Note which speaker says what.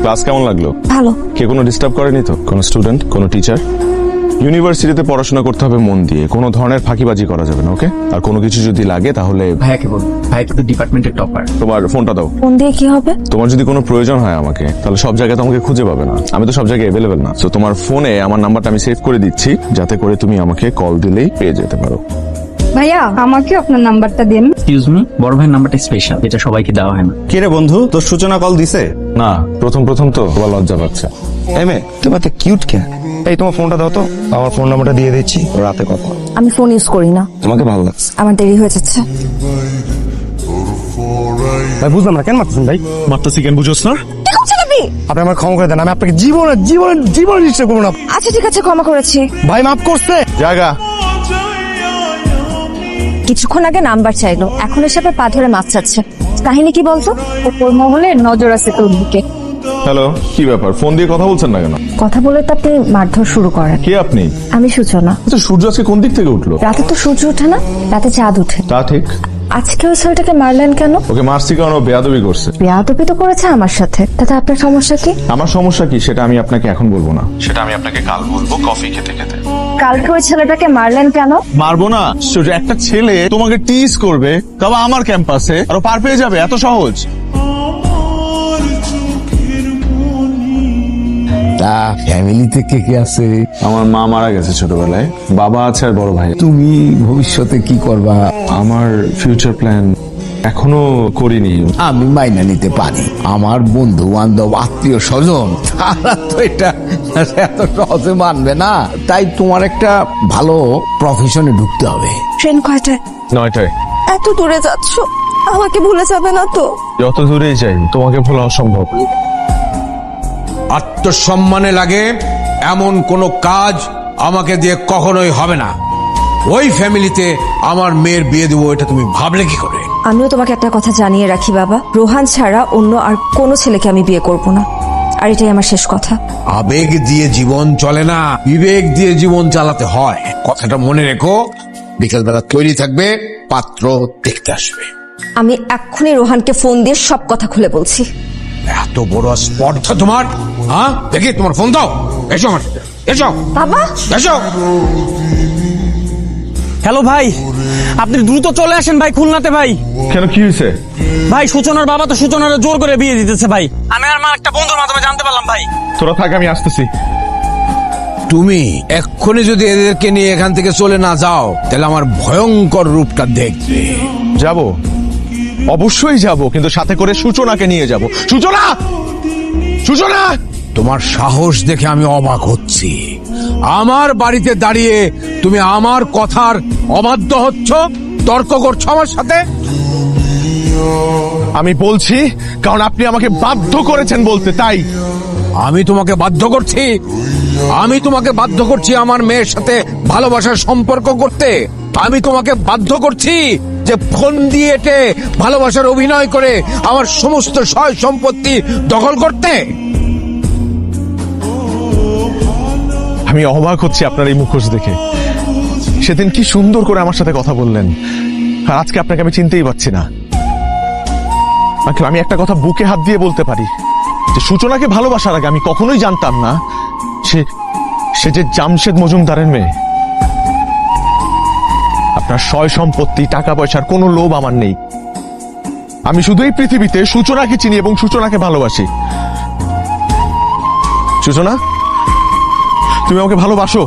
Speaker 1: Class কেমন লাগলো?
Speaker 2: ভালো।
Speaker 1: কে কোনো ডিস্টার্ব করেনি তো? কোনো স্টুডেন্ট, কোনো টিচার? ইউনিভার্সিটিতে পড়াশোনা করতে হবে মন দিয়ে, কোনো ধরনের ফাঁকিবাজি করা যাবে না, ওকে? আর কোনো কিছু যদি লাগে তাহলে
Speaker 3: ভাইয়াকে বল, ভাই কিন্তু ডিপার্টমেন্টের টপার।
Speaker 1: তোমার ফোনটা দাও।
Speaker 2: ফোন দিয়ে কি হবে?
Speaker 1: তোমার যদি কোনো প্রয়োজন হয় আমাকে, তাহলে সব জায়গায় তোমাকে খুঁজে পাবে না, আমি তো সব জায়গায় অ্যাভেলেবেল না। তো তোমার ফোনে আমার নাম্বারটা আমি সেভ করে দিচ্ছি, যাতে করে তুমি আমাকে কল দিলেই পেয়ে যেতে পারো।
Speaker 4: ভাইয়া আমাকে আপনার নাম্বারটা দিন।
Speaker 3: এক্সকিউজ মি, বড় ভাইয়ের নাম্বারটা স্পেশাল, এটা সবাইকে দেওয়া হয় না।
Speaker 5: কে রে বন্ধু, তোর সূচনা কল দিছে?
Speaker 1: না, প্রথম তো তোমার লজ্জা পাচ্ছে।
Speaker 5: এমে তোমার তো কিউট কে? এই তোমার ফোনটা দাও তো, আমার ফোন নাম্বারটা দিয়ে দিচ্ছি, রাতে কথা।
Speaker 2: আমি ফোন ইউজ করি না।
Speaker 5: তোমাকে ভালো লাগছে?
Speaker 2: আমার দেরি হয়ে যাচ্ছে।
Speaker 5: ভাই বুঝলাম না, কেন মারতেছেন ভাই?
Speaker 1: মারতেছি কেন বুঝোস না?
Speaker 5: আপনি আমার ক্ষমা করে দেন, আমি আপনাকে জীবনে নিশ্চয় করবো না।
Speaker 2: আচ্ছা ঠিক আছে, ক্ষমা করেছি।
Speaker 5: ভাই মাফ করছে।
Speaker 1: জায়গা
Speaker 2: কিছুক্ষণ আগে নাম্বার চাইলো, এখন এসে আবার পা ধরে মাছ চাচ্ছে। কাহিনী কি বলতো?
Speaker 4: ওপর মহলে নজর আছে তোর দিকে।
Speaker 1: হ্যালো, কি ব্যাপার? ফোন দিয়ে কথা বলছেন না কেন?
Speaker 2: কথা বলে তো আপনি মারধর শুরু করেন।
Speaker 1: কে আপনি?
Speaker 2: আমি সূচনা।
Speaker 1: আচ্ছা, সূর্য আজকে কোন দিক থেকে উঠলো?
Speaker 2: রাতে তো সূর্য ওঠে না, রাতে চাঁদ ওঠে।
Speaker 1: তা ঠিক।
Speaker 2: আজকে ওই ছেলেটাকে মারলেন কেন?
Speaker 1: ওকে মারছি কারণ ও বেয়াদবি করছে।
Speaker 2: বেয়াদবি তো করেছে আমার সাথে, তাতে আপনার সমস্যা কি?
Speaker 1: আমার সমস্যা কি সেটা আমি আপনাকে এখন বলবো না, সেটা আমি আপনাকে কাল বলবো কফি খেতে খেতে।
Speaker 2: কালকে ওই ছেলেটাকে মারলেন কেন?
Speaker 6: মারবো না? সূর্য, একটা ছেলে তোমাকে টিজ করবে, তবে আমার ক্যাম্পাসে, আর ও পার পেয়ে যাবে, এত সহজ?
Speaker 7: তা ফ্যামিলিতে কে কে আছে?
Speaker 1: আমার মা মারা গেছে ছোটবেলায়, বাবা আছে আর বড় ভাই।
Speaker 7: তুমি ভবিষ্যতে কি করবা?
Speaker 1: আমার ফিউচার প্ল্যান এখনো করিনি।
Speaker 7: আমি মাইনা নিতে পারি, আমার বন্ধু বান্ধব আত্মীয় স্বজন তারা তো এটা এত সহজে মানবে না। তাই তোমার একটা ভালো প্রফেশনে ঢুকতে হবে।
Speaker 2: ট্রেন কয়টায়?
Speaker 1: 9টায়।
Speaker 2: এত দূরে যাচ্ছ, আমাকে ভুলে যাবে না তো?
Speaker 1: যত দূরেই যাই তোমাকে ভোলা অসম্ভব।
Speaker 8: আত্মসম্মানে লাগে এমন কোনো কাজ আমাকে দিয়ে কখনোই হবে না। ওই ফ্যামিলিতে আমার মেয়ের বিয়ে দেবো, এটা তুমি ভাবলে কি করে?
Speaker 2: আমিও তোমাকে একটা কথা জানিয়ে রাখি বাবা, রোহান ছাড়া অন্য আর কোনো ছেলেকে আমি বিয়ে করব না, আর এটাই আমার শেষ কথা।
Speaker 8: আবেগ দিয়ে জীবন চলে না, বিবেক দিয়ে জীবন চালাতে হয়, কথাটা মনে রেখো। বিকেলবেলা তৈরি থাকবে, পাত্র দেখতে আসবে।
Speaker 2: আমি এক্ষুনি রোহানকে ফোন দিয়ে সব কথা খুলে বলছি।
Speaker 8: এত বড় স্পর্ধা তোমার? হ্যাঁ, দেখি তোমার ফোন দাও। এসো আমার সাথে, এসো
Speaker 2: বাবা।
Speaker 8: এসো।
Speaker 3: হ্যালো ভাই, আপনি দ্রুত চলে আসেন ভাই, খুলনাতে ভাই।
Speaker 1: কেন, কি হয়েছে?
Speaker 3: ভাই সূচনার বাবা তো সূচনার জোর করে বিয়ে দিতেছে ভাই, আমি আর মা একটা বন্ধুর মাধ্যমে জানতে পারলাম ভাই।
Speaker 1: তোরা থাক, আমি আসতেছি।
Speaker 8: তুমি এক্ষুনি যদি এদেরকে নিয়ে এখান থেকে চলে না যাও, তাহলে আমার ভয়ঙ্কর রূপটা দেখবে।
Speaker 6: যাব, অবশ্যই যাব, কিন্তু সাথে করে সূচনাকে নিয়ে যাব। সূচনা, সূচনা!
Speaker 8: তোমার সাহস দেখে আমি অবাক হচ্ছি। আমার বাড়িতে দাঁড়িয়ে তুমি আমার কথার অবাধ্য হচ্ছ, তর্ক করছো আমার সাথে।
Speaker 6: আমি বলছি কারণ আপনি আমাকে বাধ্য করেছেন বলতে, তাই।
Speaker 8: আমি তোমাকে বাধ্য করছি? আমি তোমাকে বাধ্য করছি আমার মেয়ের সাথে ভালোবাসার সম্পর্ক করতে? আমি তোমাকে বাধ্য করছি যে ফোন দিয়ে এটে ভালোবাসার অভিনয় করে আমার সমস্ত সয় সম্পত্তি দখল করতে?
Speaker 6: আমি অবাক হচ্ছি আপনার এই মুখোশ দেখে। সেদিন কি সুন্দর করে আমার সাথে কথা বললেন, আর আজকে আপনাকে আমি চিনতেই পারছি না। আমি একটা কথা বুকে হাত দিয়ে বলতে পারি, যে সূচনাকে ভালোবাসার আগে আমি কখনোই জানতাম না সে যে জামশেদ মজুমদারের মেয়ে। আপনার সয় সম্পত্তি, টাকা পয়সার কোনো লোভ আমার নেই। আমি শুধু এই পৃথিবীতে সূচনাকে চিনি এবং সূচনাকে ভালোবাসি। সূচনা, তুমি আমাকে ভালোবাসো?